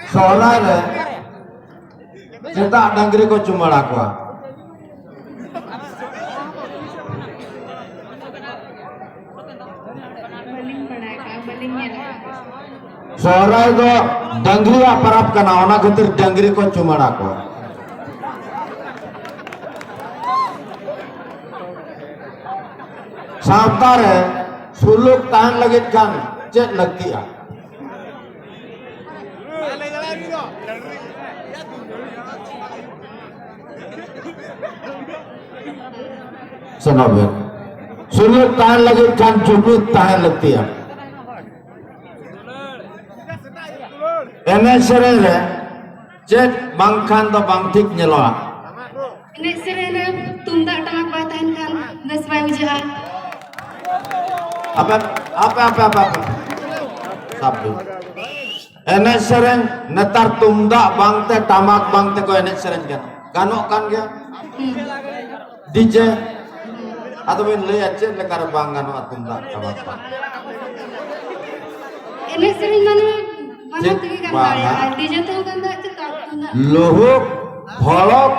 soalnya le cetak dangri ko cumara ko soalnya itu dangri aparap kana ona khatir dangri ko cumara ko सावतारे सुलूक तान लगित kan cek lagi ya senobet suluk tahan lagi kan cukup tahan lagi ya enek serere cek bangkan to bangtik nyeloa enek serere tundak tamak batahan kan nasbai ujahan apa sabtu enek sereng netar tundak bangte tamak bangte ko enek sereng kan kanok kan ya DJ atau bin le aja lekar banggan tundak tamak bang enek sereng mana mana tegi kan kaya DJ tuh kan tak cetak tundak luhuk holok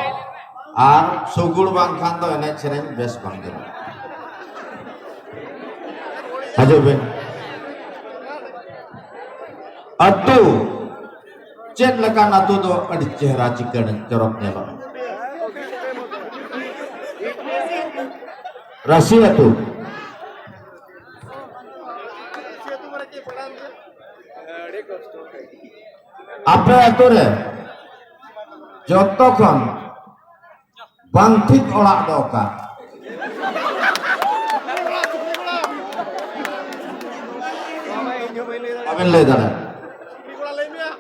ar sugul bangkan to enek sereng bes bangte aja ben atu cek lekan atu to adi chehra chikan corok nyelo rahasia tu apa atu re joto kon bangtik olak doka aben le dara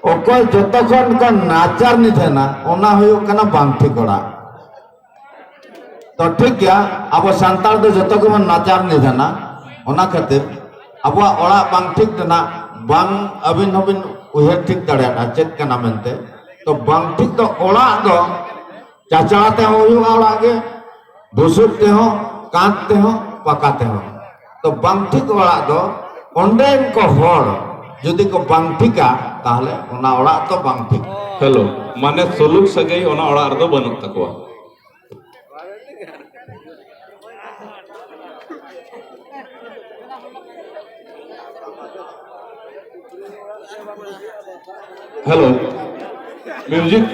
okol jotokhon kon najar ni thena ona huyuk kana bangthi kora to thik ya abo santal do joto ko najar ni thena ona khatir abo ola bangthi tena bang abin hobin uher thik dare acet kana mente to bangthi to ola do cacate huyuk ola ge busuk te ho kant te ho pakate ho to bangthi ola do onden ko hor যদি ko bangtika তাহলে ona orak to bangtik hello माने सुलुक सगई ओना ओड़ा रदो बनuk takwa hello music